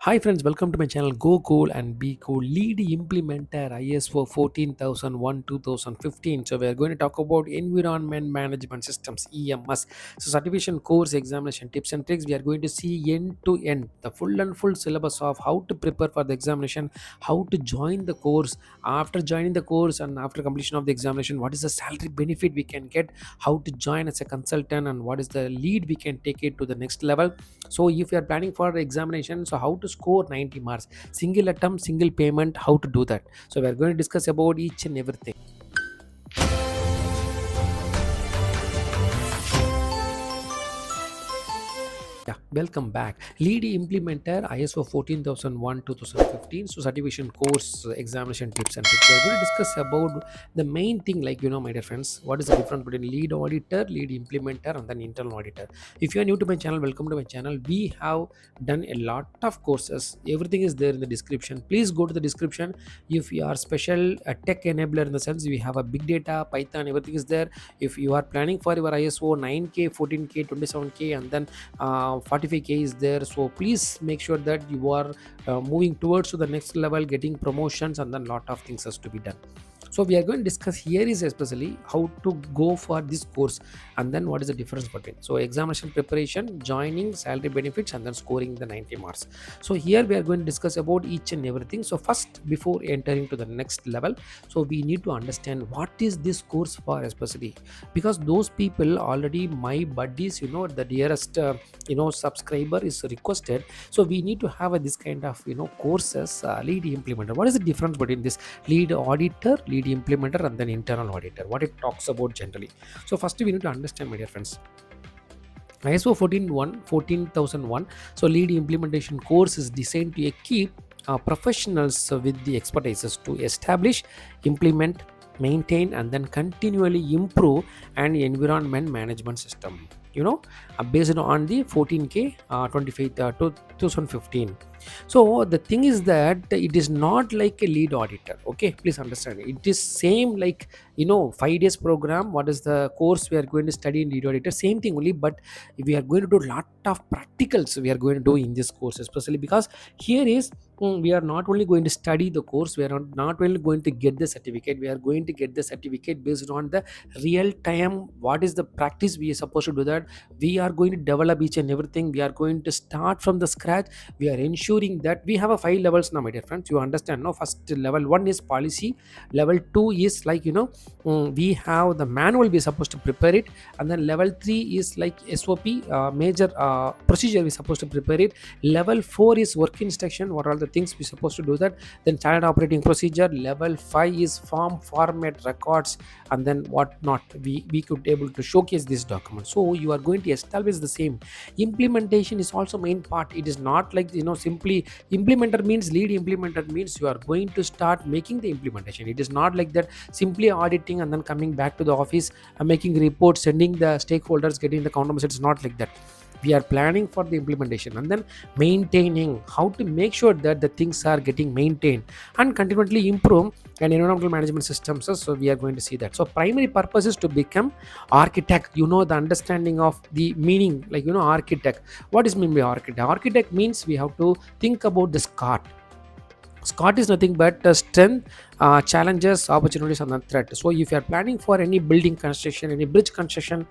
Hi friends, welcome to my channel Go Cool and Be Cool. Lead Implementer ISO 14001 2015. So we are going to talk about Environment Management Systems EMS. So certification course examination tips and tricks. We are going to see end to end the full and full syllabus of how to prepare for the examination, how to join the course, after joining the course and after completion of the examination, what is the salary benefit we can get, how to join as a consultant, and what is the lead we can take it to the next level. So if you are planning for examination, so how to score 90 marks, single attempt, single payment, how to do that. So we are going to discuss about each and everything. Yeah, welcome back. Lead Implementer ISO 14001 2015. So certification course examination tips and tricks. We are going to discuss about the main thing, like my dear friends, what is the difference between lead auditor, lead implementer, and then internal auditor. If you are new to my channel, welcome to my channel. We have done a lot of courses. Everything is there in the description. Please go to the description. If you are special a tech enabler, in the sense we have a big data, Python, everything is there. If you are planning for your ISO 9K, 14K, 27K, and then 45K is there, so please make sure that you are moving towards to the next level, getting promotions, and then lot of things has to be done. So we are going to discuss here is especially how to go for this course, and then what is the difference between so examination preparation, joining, salary benefits, and then scoring the 90 marks. So here we are going to discuss about each and everything. So first, before entering to the next level, so we need to understand what is this course for especially, because those people already my buddies, the dearest subscriber is requested. So we need to have this kind of courses. Lead implementer, what is the difference between this lead auditor, lead implementer, and then internal auditor, what it talks about generally. So first we need to understand, my dear friends, ISO 14001. So lead implementation course is designed to equip professionals with the expertises to establish, implement, maintain, and then continually improve an environment management system. Based on the 14K 25 2015. So the thing is that it is not like a lead auditor. Okay, please understand. It is same like 5 days program. What is the course we are going to study in lead auditor? Same thing only, but we are going to do lot of practicals. We are going to do in this course, especially because here is we are not only going to study the course, we are not only going to get the certificate, we are going to get the certificate based on the real time. What is the practice we are supposed to do that? We are going to develop each and everything. We are going to start from the scratch. We are ensuring that we have a 5 levels now, my dear friends. You understand, no? First level 1 is policy, level 2 is like we have the manual, we are supposed to prepare it, and then level 3 is like SOP, major procedure we are supposed to prepare it. Level 4 is work instruction, what are the things we are supposed to do that. Then standard operating procedure. Level 5 is form, format, records, and then what not, we could able to showcase this document. So you are going to establish the same. Implementation is also main part. It is not like simply implementer means lead implementer means you are going to start making the implementation. It is not like that simply auditing and then coming back to the office and making reports, sending the stakeholders, getting the countermeasures. It's not like that. We are planning for the implementation and then maintaining, how to make sure that the things are getting maintained and continually improve and environmental management systems. So we are going to see that. So primary purpose is to become architect. The understanding of the meaning, like architect. What is mean by architect? Architect means we have to think about the SCOT. SCOT is nothing but strength, challenges, opportunities, and the threat. So if you are planning for any building construction, any bridge construction,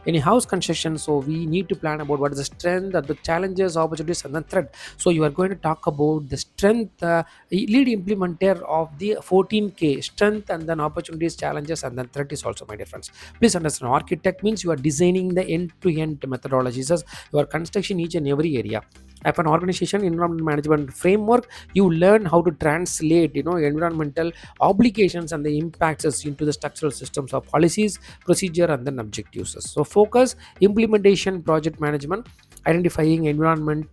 any house construction, so we need to plan about what is the strength, the challenges, opportunities, and the threat. So you are going to talk about the strength, lead implementer of the 14K strength, and then opportunities, challenges, and then threat is also, my dear friends. Please understand, architect means you are designing the end-to-end methodologies. You are constructing each and every area of an organization environment management framework. You learn how to translate environmental obligations and the impacts into the structural systems of policies, procedure, and then objectives. So focus, implementation, project management, identifying environmental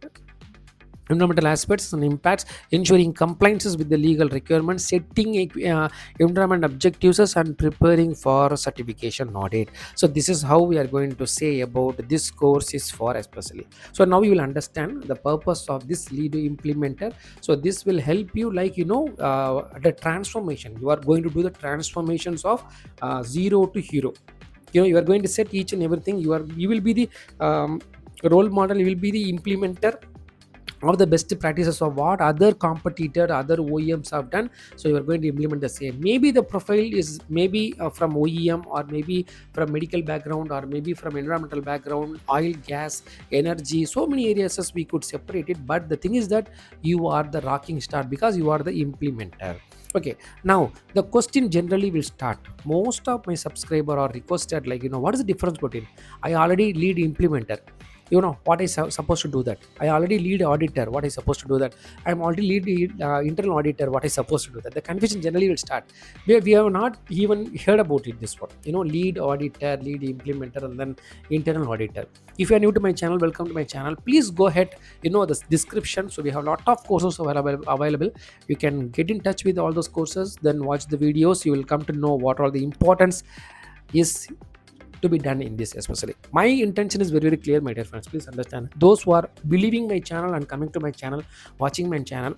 aspects and impacts, ensuring compliances with the legal requirements, setting environment objectives, and preparing for certification audit. So this is how we are going to say about this course is for especially. So now you will understand the purpose of this lead implementer. So this will help you, like the transformation. You are going to do the transformations of zero to hero. You are going to set each and everything. You will be the role model, you will be the implementer, of the best practices of what other competitor, other OEMs have done. So you are going to implement the same. Maybe the profile is maybe from OEM, or maybe from medical background, or maybe from environmental background, oil, gas, energy, so many areas as we could separate it. But the thing is that you are the rocking star because you are the implementer. Okay, now the question generally will start. Most of my subscriber are requested, like, what is the difference between, I already lead implementer, what is supposed to do that, I already lead auditor, what is supposed to do that, I'm already lead internal auditor, what is supposed to do that. The confusion generally will start. We have not even heard about it, this one, lead auditor, lead implementer, and then internal auditor. If you are new to my channel, welcome to my channel. Please go ahead, the description, so we have a lot of courses available. You can get in touch with all those courses, then watch the videos. You will come to know what all the importance is to be done in this. Especially my intention is very, very clear, my dear friends. Please understand, those who are believing my channel and coming to my channel, watching my channel,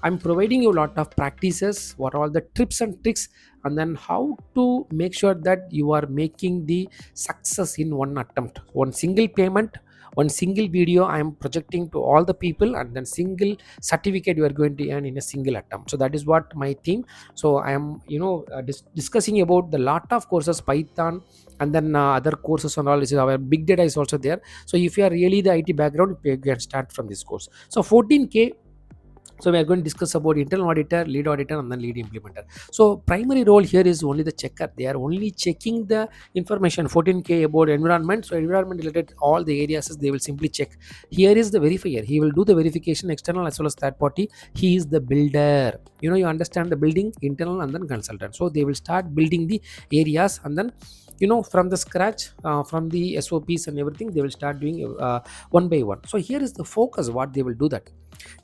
I'm providing you a lot of practices, what are all the tips and tricks, and then how to make sure that you are making the success in one attempt, one single payment, one single video I am projecting to all the people, and then single certificate you are going to earn in a single attempt. So that is what my theme. So I am, discussing about the lot of courses, Python, and then other courses and all. This is our big data is also there. So if you are really the IT background, you can start from this course. So 14K. So we are going to discuss about internal auditor, lead auditor, and then lead implementer. So primary role here is only the checker. They are only checking the information 14K about environment. So environment related all the areas they will simply check. Here is the verifier. He will do the verification, external as well as third party. He is the builder. You understand the building, internal and then consultant. So they will start building the areas, and then from the scratch, from the SOPs and everything, they will start doing one by one. So here is the focus, what they will do that.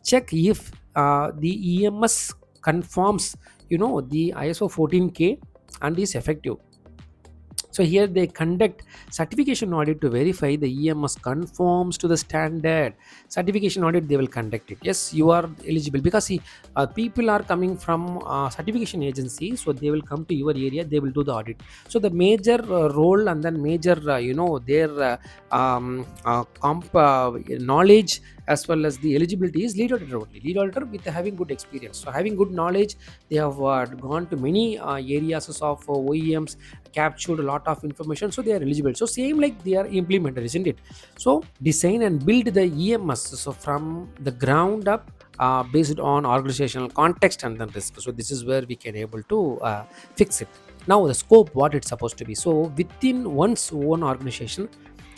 Check if the EMS conforms, the ISO 14K and is effective. So here they conduct certification audit to verify the EMS conforms to the standard. Certification audit they will conduct it. Yes, you are eligible, because see, people are coming from certification agency, so they will come to your area, they will do the audit. So the major role, and then major their knowledge as well as the eligibility is lead auditor only. Lead auditor with having good experience. So having good knowledge, they have gone to many areas of OEMs, captured a lot of information, so they are eligible. So same like they are implementer, isn't it? So design and build the EMS, so from the ground up, based on organizational context and then risk. So this is where we can able to fix it. Now the scope, what it's supposed to be. So within one's own organization,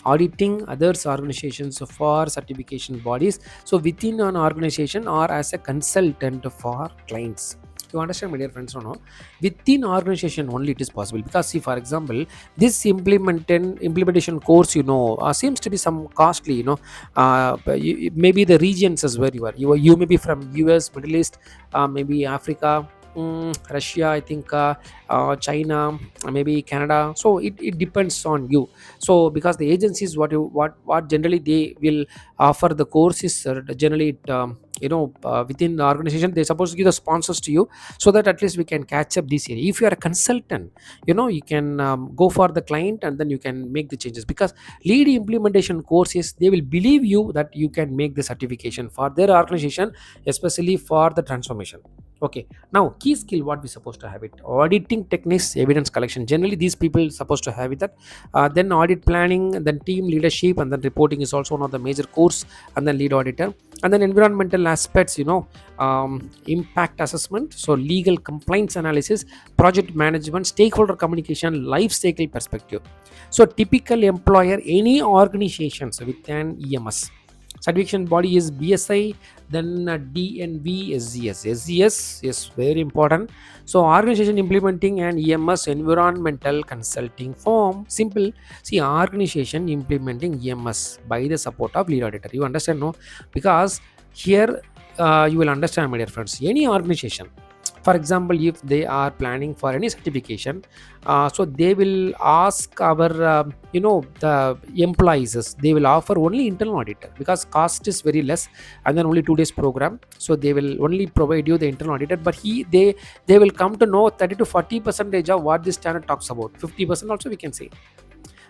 auditing others organizations for certification bodies. So within an organization, or as a consultant for clients. You understand, my dear friends, or no? Within organization only it is possible, because see, for example, this implementation course, seems to be some costly, maybe the regions is where you may be from US, Middle East, maybe Africa, Russia, I think, China, maybe Canada. So it depends on you. So because the agencies, what generally they will offer the course is generally within the organization, they're supposed to give the sponsors to you, so that at least we can catch up this area. If you are a consultant, you can go for the client, and then you can make the changes, because lead implementation courses, they will believe you that you can make the certification for their organization, especially for the transformation. Okay, now key skill, what we supposed to have it: auditing techniques, evidence collection. Generally these people supposed to have it, that then audit planning, and then team leadership, and then reporting is also one of the major course, and then lead auditor, and then environmental aspects, impact assessment, so legal compliance analysis, project management, stakeholder communication, life cycle perspective. So typical employer, any organizations with an EMS certification body is BSI, then DNV, SGS. SGS is very important. So organization implementing an EMS, environmental consulting firm. Simple. See, organization implementing EMS by the support of lead auditor. You understand, no? Because here you will understand, my dear friends, any organization, for example, if they are planning for any certification, so they will ask our the employees, they will offer only internal auditor, because cost is very less, and then only 2 days program. So they will only provide you the internal auditor, but they will come to know 30 to 40% of what this standard talks about. 50% also we can say.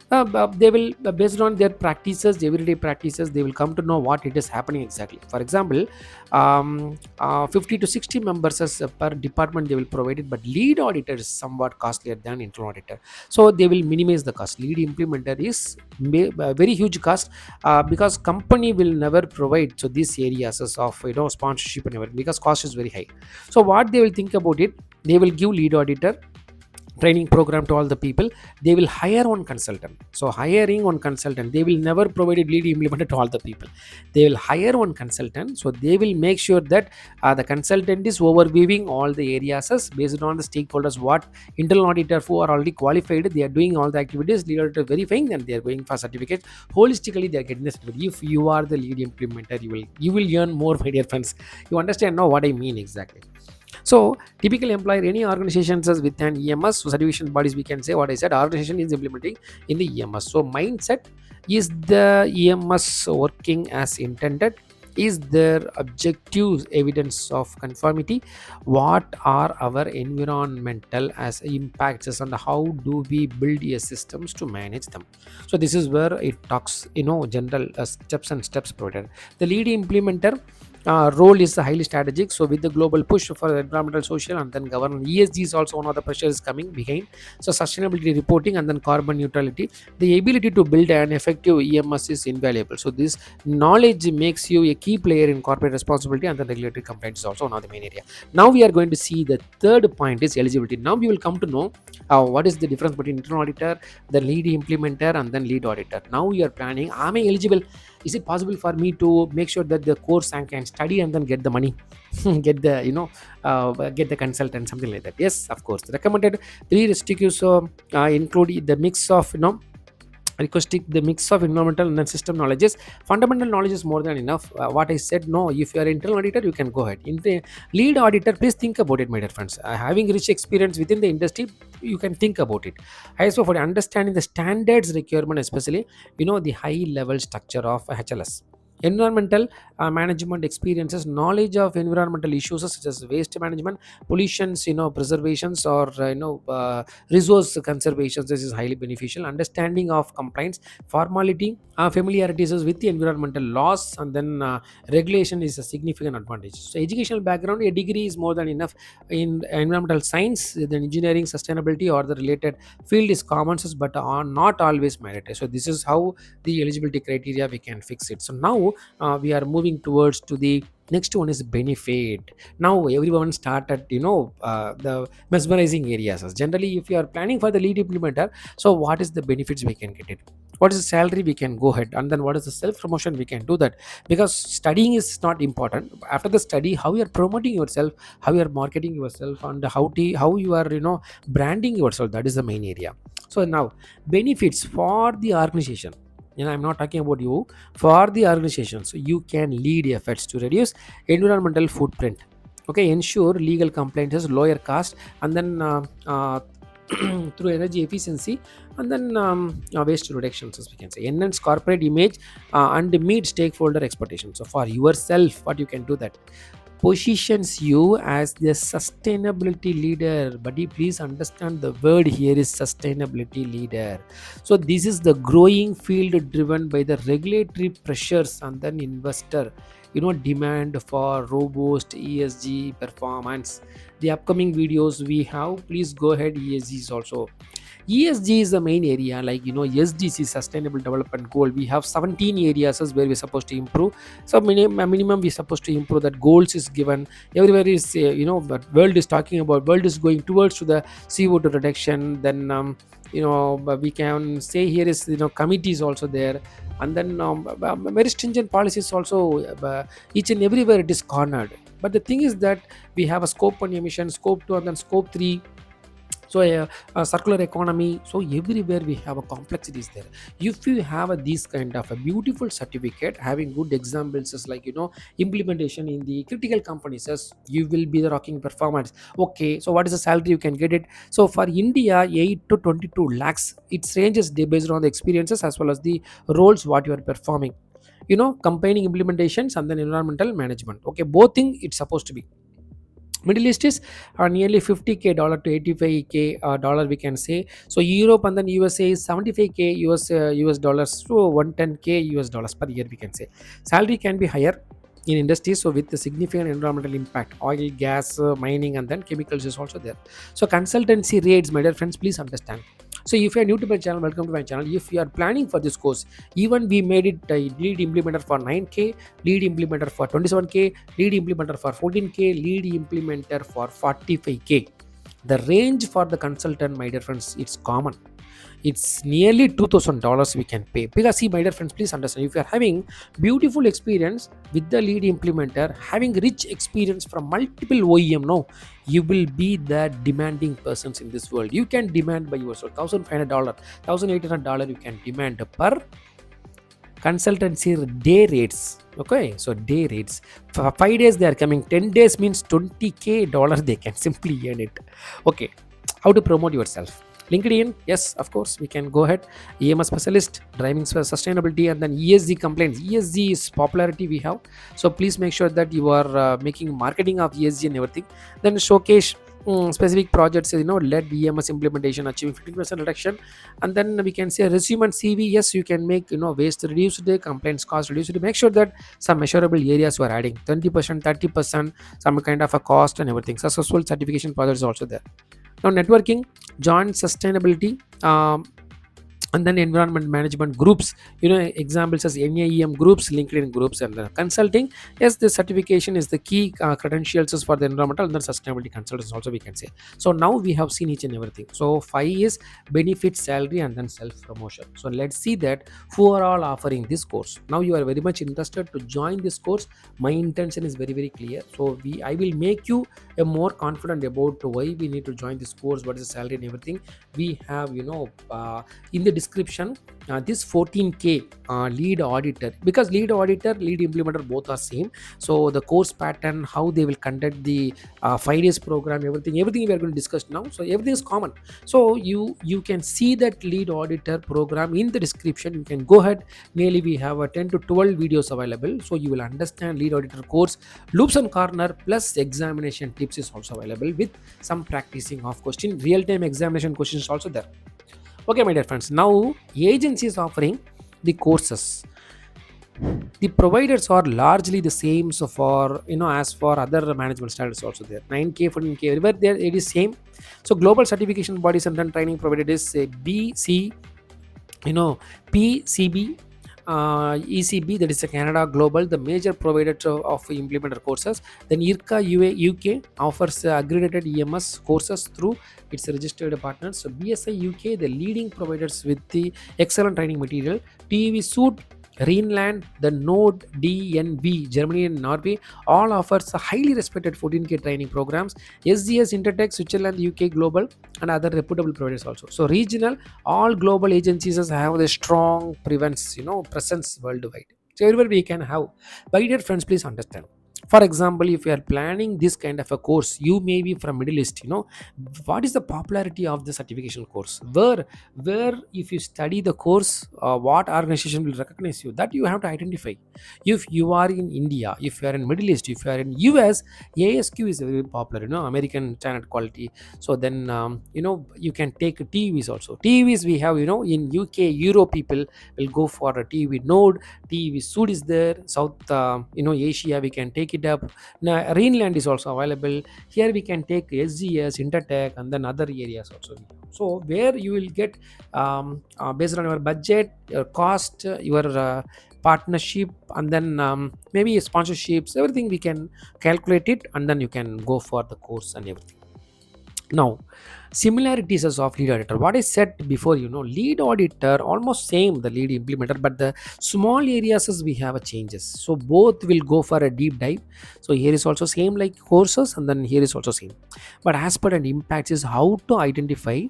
they will, based on their practices, everyday practices, they will come to know what it is happening exactly. For example, 50 to 60 members as per department they will provide it, but lead auditor is somewhat costlier than internal auditor. So they will minimize the cost. Lead implementer is very huge cost, because company will never provide so these areas as of sponsorship and everything, because cost is very high. So what they will think about it, they will give lead auditor training program to all the people. They will hire one consultant. So hiring one consultant, they will never provide a lead implementer to all the people. They will hire one consultant, so they will make sure that the consultant is overviewing all the areas as based on the stakeholders, what internal auditor who are already qualified, they are doing all the activities, lead auditor verifying, and they are going for certificate. Holistically they are getting the certificate. If you are the lead implementer, you will earn more, my dear friends. You understand now what I mean exactly. So, typical employer, any organizations is with an EMS, so certification bodies, we can say what I said, organization is implementing in the EMS. So, mindset, is the EMS working as intended? Is there objective evidence of conformity? What are our environmental as impacts, and how do we build a systems to manage them? So this is where it talks, general steps and steps provided. The lead implementer role is highly strategic. So with the global push for environmental, social, and then governance, ESG is also one of the pressures coming behind. So sustainability reporting and then carbon neutrality, the ability to build an effective EMS is invaluable. So this knowledge makes you a key player in corporate responsibility, and then regulatory compliance is also one of the main area. Now we are going to see the third point is eligibility. Now we will come to know what is the difference between internal auditor, the lead implementer, and then lead auditor. Now you are planning, am I eligible? Is it possible for me to make sure that the course I can study and then get the money, get the get the consultant, something like that? Yes, of course. The recommended three restrictions include the mix of requesting the mix of environmental and then system knowledges. Fundamental knowledge is more than enough. What I said, no, if you are internal auditor, you can go ahead. In the lead auditor, please think about it, my dear friends. Having rich experience within the industry, you can think about it. Also for understanding the standards requirement, especially the high level structure of HLS. Environmental management experiences, knowledge of environmental issues such as waste management, pollutions, preservations, or resource conservation. This is highly beneficial. Understanding of compliance, formality, familiarities with the environmental laws, and then regulation is a significant advantage. So educational background, a degree is more than enough in environmental science, then engineering, sustainability, or the related field is common sense, but are not always mandatory. So this is how the eligibility criteria we can fix it. So now we are moving towards to the next one is benefit. Now everyone started the mesmerizing areas. Generally, if you are planning for the lead implementer, so what is the benefits we can get it, what is the salary we can go ahead, and then what is the self promotion we can do that. Because studying is not important. After the study, how you are promoting yourself, how you are marketing yourself, and how you are branding yourself, that is the main area. So now benefits for the organization, I'm not talking about you, for the organization. So you can lead efforts to reduce environmental footprint, okay, ensure legal compliances, lower cost, and then through energy efficiency, and then waste reductions, as we can say, enhance corporate image, and meet stakeholder expectations. So for yourself, what you can do that positions you as the sustainability leader. Buddy, please understand the word here is sustainability leader. So this is the growing field driven by the regulatory pressures and then investor demand for robust ESG performance. The upcoming videos we have, please go ahead. ESG is also, ESG is the main area, like SDC, Sustainable Development Goal. We have 17 areas as where we're supposed to improve. So minimum we're supposed to improve. That goals is given everywhere. Is but world is talking about, world is going towards to the CO2 reduction. Then but we can say here is committees also there, and then very stringent policies also. Each and everywhere it is cornered. But the thing is that we have a scope 1 emission, scope 2, and then scope 3. So a circular economy. So everywhere we have a complexities there. If you have this kind of a beautiful certificate having good examples as like implementation in the critical companies, as you will be the rocking performance. Okay, so what is the salary you can get it? So for India, 8 to 22 lakhs, it ranges based on the experiences as well as the roles what you are performing, combining implementations and then environmental management. Okay, both thing it's supposed to be. Middle East is nearly 50k dollar to 85k dollar, we can say. So Europe and then USA is 75k US dollars to 110k US dollars per year, we can say. Salary can be higher in industries so with the significant environmental impact, oil, gas, mining, and then chemicals is also there. So consultancy rates, my dear friends, please understand. So if you are new to my channel, welcome to my channel. If you are planning for this course, even we made it a lead implementer for 9k, lead implementer for 27k, lead implementer for 14k, lead implementer for 45k. The range for the consultant, my dear friends, it's common. It's nearly $2,000 we can pay. Because see, my dear friends, please understand, if you are having beautiful experience with the lead implementer, having rich experience from multiple OEM, no, you will be the demanding persons in this world. You can demand by yourself $1,500, $1,800 you can demand per consultancy day rates. Okay, so day rates for 5 days they are coming, 10 days means 20k dollar they can simply earn it. Okay, how to promote yourself? LinkedIn, yes, of course, we can go ahead. EMS specialist, driving sustainability, and then ESG complaints. ESG is popularity we have, so please make sure that you are making marketing of ESG and everything. Then showcase specific projects, led EMS implementation achieving 15% reduction. And then we can say resume and CV. Yes, you can make waste reduced, complaints cost reduced. Make sure that some measurable areas you are adding 20%, 30%, some kind of a cost and everything. Successful certification projects also there. Now networking, joint sustainability, and then environment management groups, examples as NAEM groups, LinkedIn groups, and consulting. Yes, the certification is the key credentials for the environmental and then sustainability consultants also, we can say. So now we have seen each and everything. So 5 is benefit, salary, and then self promotion. So let's see that who are all offering this course. Now you are very much interested to join this course. My intention is very very clear. So I will make you a more confident about why we need to join this course, what is the salary and everything. We have in the description this 14k lead auditor, because lead auditor, lead implementer, both are same. So the course pattern, how they will conduct the 5 days program, everything we are going to discuss now. So everything is common. So you can see that lead auditor program in the description. You can go ahead. Nearly we have 10 to 12 videos available, so you will understand lead auditor course. Loops and corner plus examination tips is also available with some practicing of question, real time examination questions also there. Okay, my dear friends, now agencies offering the courses, the providers are largely the same. So for as for other management standards also there, 9k, 14k, everywhere there it is same. So global certification bodies and then training provided is BC, PCB, ECB, that is a Canada Global, the major provider of implementer courses. Then IRCA UK offers accredited EMS courses through its registered partners. So BSI UK, the leading providers with the excellent training material. TEV Suit, Rhineland, the Node DNV, Germany and Norway, all offers a highly respected 14k training programs. SGS, Intertech, Switzerland, UK Global, and other reputable providers also. So regional, all global agencies have a strong presence worldwide. So everywhere we can have. But dear friends, please understand. For example, if you are planning this kind of a course, you may be from Middle East. What is the popularity of the certification course? Where if you study the course, what organization will recognize you? That you have to identify. If you are in India, if you are in Middle East, if you are in US, ASQ is very popular. American Standard Quality. So then you can take TVs also. TVs we have in UK, Europe people will go for a TV Node. TV Sud is there. South Asia we can take it up. Now Rhineland is also available. Here we can take SGS, Intertech, and then other areas also. So where you will get based on your budget, your cost, your partnership, and then maybe sponsorships, everything we can calculate it, and then you can go for the course and everything. Now, similarities as of lead auditor. What I said before, lead auditor almost same the lead implementer, but the small areas as we have a changes. So both will go for a deep dive. So here is also same like courses, and then here is also same. But as per and impacts is how to identify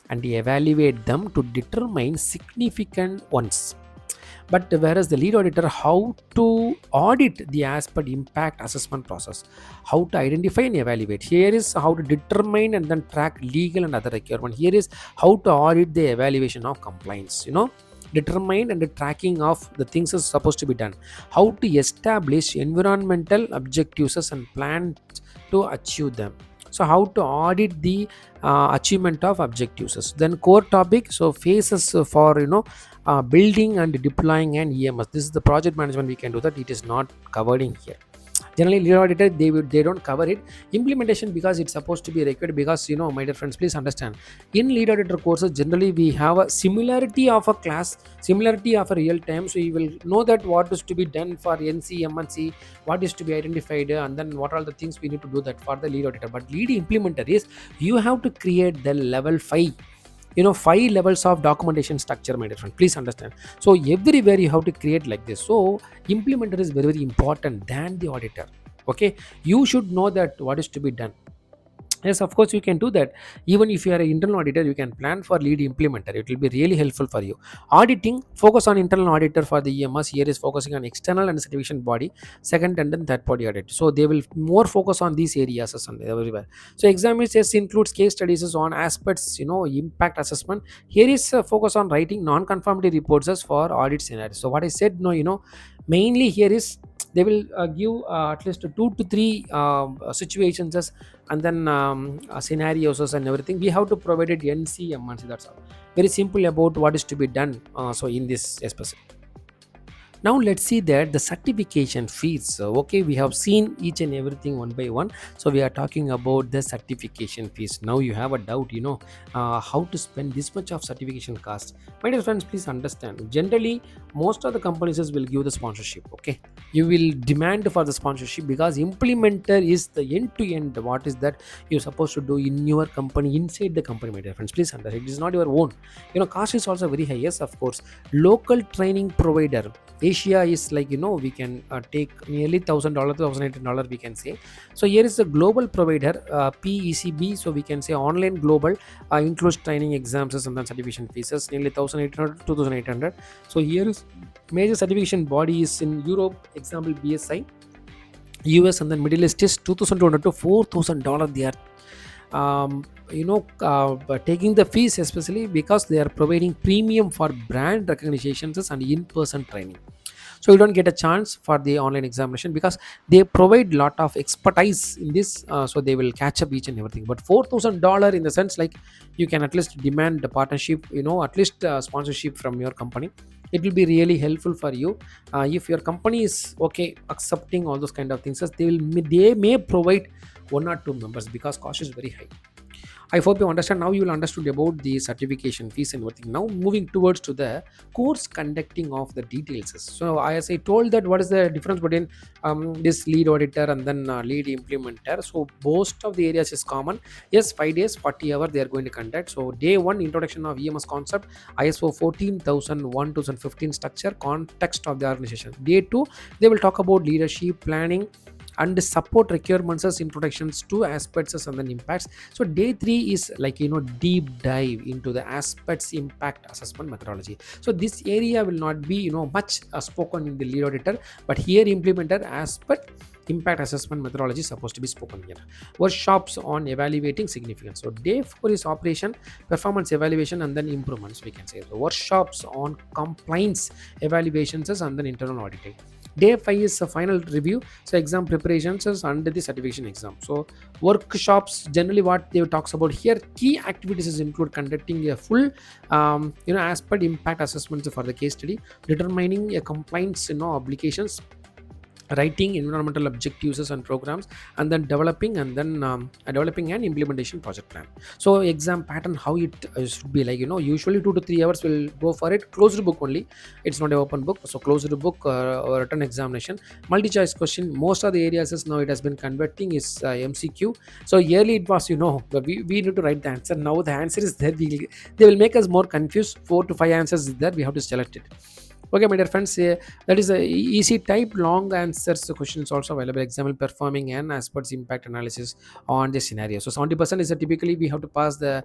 and evaluate them to determine significant ones. But whereas the lead auditor, how to audit the aspect impact assessment process, how to identify and evaluate. Here is how to determine and then track legal and other requirement. Here is how to audit the evaluation of compliance. determine and the tracking of the things is supposed to be done, how to establish environmental objectives and plan to achieve them, so how to audit the achievement of objectives. Then core topic, so phases for building and deploying an EMS. This is the project management, we can do that, it is not covered in here. Generally lead auditor, they don't cover it. Implementation, because it's supposed to be required, because my dear friends, please understand, in lead auditor courses generally we have a similarity of a class, similarity of a real time, so you will know that what is to be done for NC MNC, what is to be identified, and then what are the things we need to do that for the lead auditor. But lead implementer is, you have to create the level 5, 5 levels of documentation structure, my dear friend, please understand. So everywhere you have to create like this. So implementer is very very important than the auditor. Okay, you should know that what is to be done. Yes, of course, you can do that. Even if you are an internal auditor, you can plan for lead implementer. It will be really helpful for you. Auditing, focus on internal auditor for the EMS. Here is focusing on external and certification body, second and then third party audit. So they will more focus on these areas as and everywhere. So examinations includes case studies on aspects, impact assessment. Here is focus on writing non-conformity reports as for audit scenarios. So what I said, no, mainly here is they will give at least 2 to 3 situations as, and then scenarios and everything we have to provide it NCMNC. That's all, very simple about what is to be done. So in this especially, now let's see that the certification fees. Okay, we have seen each and everything one by one. So we are talking about the certification fees. Now you have a doubt, how to spend this much of certification cost. My dear friends, please understand. Generally, most of the companies will give the sponsorship. Okay, you will demand for the sponsorship because implementer is the end to end. What is that you're supposed to do in your company, inside the company, my dear friends? Please understand. It is not your own. Cost is also very high. Yes, of course. Local training provider. Asia is like, we can take nearly $1,000, $1,800, we can say. So here is a global provider, PECB. So we can say online global, includes training exams and then certification fees, nearly 1,800 to 2,800. So here is major certification bodies in Europe, example BSI, US, and then Middle East is $2,200 to $4,000. They are taking the fees, especially because they are providing premium for brand recognitions and in-person training. So you don't get a chance for the online examination because they provide lot of expertise in this, so they will catch up each and everything. But $4,000 in the sense, like, you can at least demand the partnership, at least sponsorship from your company. It will be really helpful for you. If your company is okay accepting all those kind of things, they may provide 1 or 2 members because cost is very high. I hope you understand. Now you will understood about the certification fees and everything. Now moving towards to the course conducting of the details. So as I told that, what is the difference between this lead auditor and then lead implementer? So most of the areas is common. Yes, 5 days, 40 hours they are going to conduct. So day 1, introduction of EMS concept, ISO 14001 2015 structure, context of the organization. Day 2, they will talk about leadership, planning, and support requirements as introductions to aspects and then impacts. So day 3 is like, deep dive into the aspects impact assessment methodology. So this area will not be much spoken in the lead auditor, but here implementer aspect impact assessment methodology is supposed to be spoken here. Workshops on evaluating significance. So day 4 is operation performance evaluation and then improvements, we can say. So workshops on compliance evaluations and then internal auditing. Day 5 is a final review, so exam preparations is under the certification exam. So workshops, generally what they talks about here, key activities is include conducting a full aspect impact assessments for the case study, determining a compliance obligations, writing environmental objectives and programs, and then developing an implementation project plan. So exam pattern, how it should be like, usually 2 to 3 hours will go for it, closed book only, it's not an open book. So closed book or written examination, multi choice question. Most of the areas is now it has been converting is MCQ. So yearly it was, we need to write the answer. Now the answer is there, they will make us more confused. 4 to 5 answers is there, we have to select it. Okay, my dear friends, that is a easy type long answers questions also available. Example performing an aspects impact analysis on the scenario. So 70% is typically we have to pass the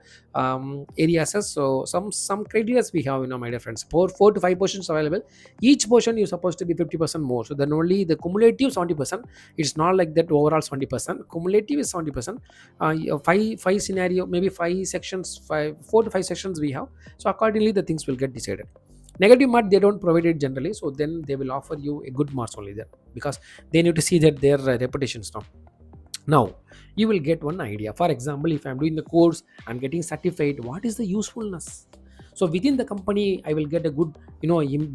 areas. So some criteria we have, my dear friends. 4 to 5 portions available. Each portion is supposed to be 50% more. So then only the cumulative 70%. It's not like that overall 70%. Cumulative is 70%. Five scenario, maybe 5 sections, 4 to 5 sections we have. So accordingly the things will get decided. Negative mark they don't provide it generally, so then they will offer you a good marks only there, because they need to see that their reputations now. You will get one idea. For example, if I'm doing the course, I'm getting certified, what is the usefulness? So within the company I will get a good,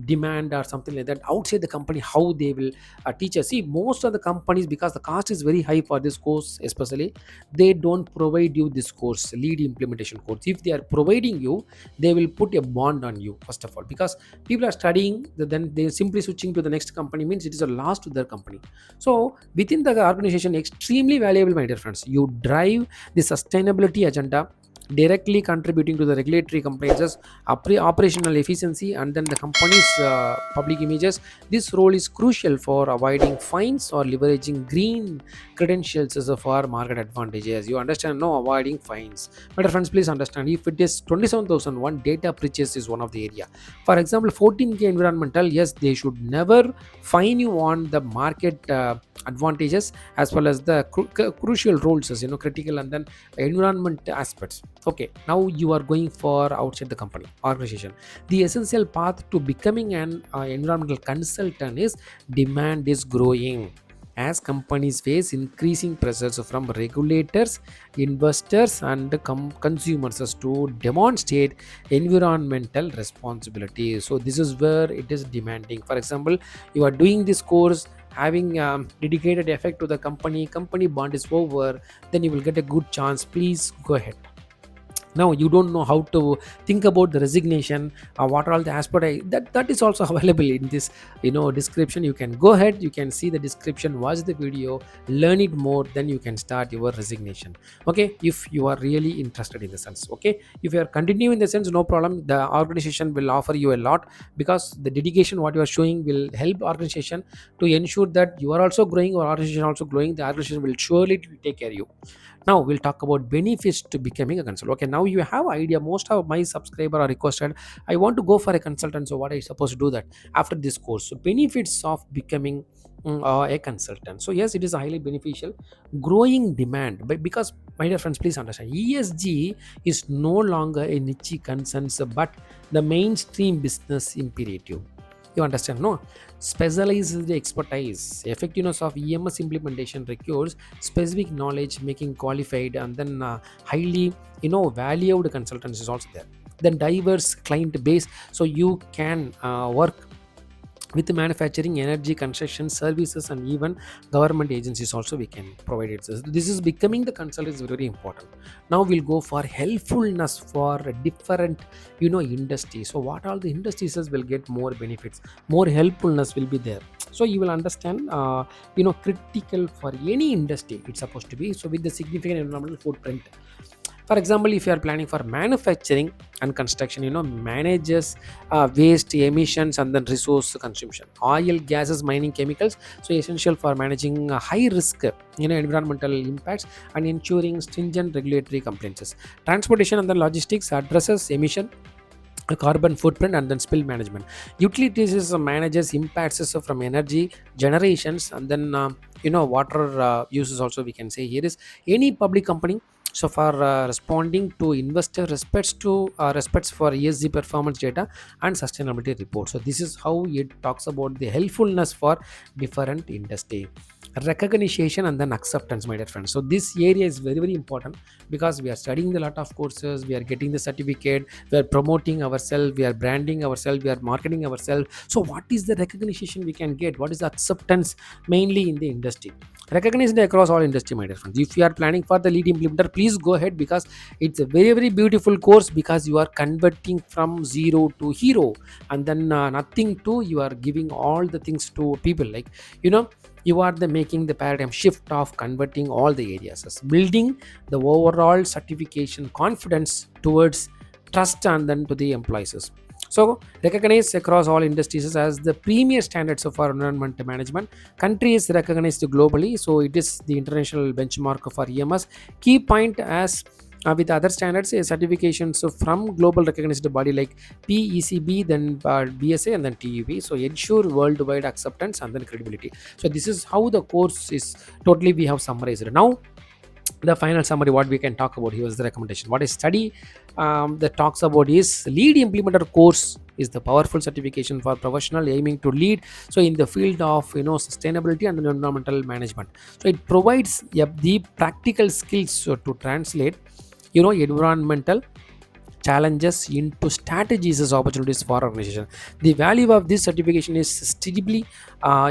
demand or something like that. Outside the company, how they will teach us. See, most of the companies, because the cost is very high for this course especially, they don't provide you this course, lead implementation course. If they are providing you, they will put a bond on you first of all, because people are studying, then they simply switching to the next company means it is a loss to their company. So within the organization, extremely valuable, my dear friends. You drive the sustainability agenda, directly contributing to the regulatory compliances, operational efficiency, and then the company's public images. This role is crucial for avoiding fines or leveraging green credentials as a for market advantages. You understand? No, avoiding fines. My dear friends, please understand. If it is 27,001, data breaches is one of the area. For example, 14K environmental, yes, they should never fine you on the market advantages, as well as the crucial roles as critical, and then environment aspects. Okay, now you are going for outside the company organization. The essential path to becoming an environmental consultant is demand is growing as companies face increasing pressures from regulators, investors, and consumers as to demonstrate environmental responsibility. So this is where it is demanding. For example, you are doing this course, having dedicated effect to the company bond is over, then you will get a good chance. Please go ahead. Now you don't know how to think about the resignation, what are all the aspects that is also available in this description. You can go ahead, you can see the description, watch the video, learn it more, then you can start your resignation. Okay, if you are really interested in the sense. Okay, if you are continuing in the sense, no problem, the organization will offer you a lot, because the dedication what you are showing will help organization to ensure that you are also growing or organization also growing. The organization will surely take care of you. Now we'll talk about benefits to becoming a consultant. Okay, now you have idea. Most of my subscriber are requested, I want to go for a consultant, so what I supposed to do that after this course? So benefits of becoming a consultant. So yes, it is highly beneficial. Growing demand, but because, my dear friends, please understand, ESG is no longer a niche concern, but the mainstream business imperative. You understand? No, specialized expertise. Effectiveness of EMS implementation requires specific knowledge, making qualified and then highly valued consultants is also there. Then diverse client base, so you can work with manufacturing, energy, construction, services, and even government agencies also we can provide it. So this is becoming the consultant is very important. Now we'll go for helpfulness for different industries. So what all the industries will get more benefits, more helpfulness will be there. So you will understand, critical for any industry it's supposed to be, so with the significant environmental footprint. For example, if you are planning for manufacturing and construction, manages waste emissions and then resource consumption, oil, gases, mining, chemicals, so essential for managing high risk environmental impacts and ensuring stringent regulatory compliances. Transportation and then logistics addresses emission, carbon footprint, and then spill management. Utilities manages impacts from energy generations, and then water uses also we can say here is any public company. So for responding to investor respects for ESG performance data and sustainability reports. So this is how it talks about the helpfulness for different industry. Recognition and then acceptance, my dear friends. So this area is very very important, because we are studying a lot of courses, we are getting the certificate, we are promoting ourselves, we are branding ourselves, we are marketing ourselves. So what is the recognition we can get? What is the acceptance mainly in the industry? Recognition across all industry, my dear friends. If you are planning for the lead implementer, please go ahead, because it's a very very beautiful course, because you are converting from zero to hero, and then nothing to you are giving all the things to people, like you are the making the paradigm shift of converting all the areas as building the overall certification confidence towards trust and then to the employees. So recognized across all industries as the premier standards of our environment management. Country is recognized globally, so it is the international benchmark for EMS. Key point as with other standards, certifications from global recognized body like PECB, then BSA, and then TUV. So ensure worldwide acceptance and then credibility. So this is how the course is totally we have summarized. Now The final summary, what we can talk about here is the recommendation. What I study that talks about is lead implementer course is the powerful certification for professional aiming to lead so in the field of sustainability and environmental management. So it provides the practical skills to translate environmental challenges into strategies as opportunities for organization. The value of this certification is steadily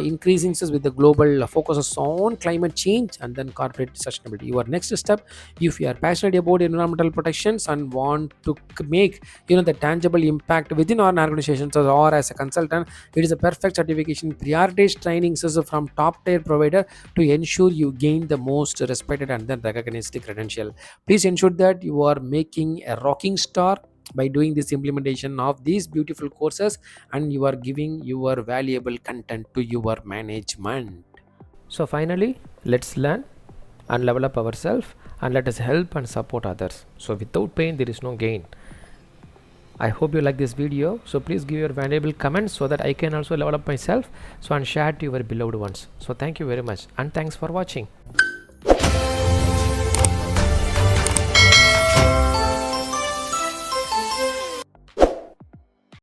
increasing with the global focuses on climate change and then corporate sustainability. Your next step, if you are passionate about environmental protections and want to make the tangible impact within our organizations or as a consultant, it is a perfect certification. Prioritize trainings as from top tier provider to ensure you gain the most respected and then recognized credential. Please ensure that you are making a rocking star by doing this implementation of these beautiful courses, and you are giving your valuable content to your management. So finally, let's learn and level up ourselves, and let us help and support others. So without pain there is no gain. I hope you like this video, so please give your valuable comments so that I can also level up myself, so and share to your beloved ones. So thank you very much and thanks for watching.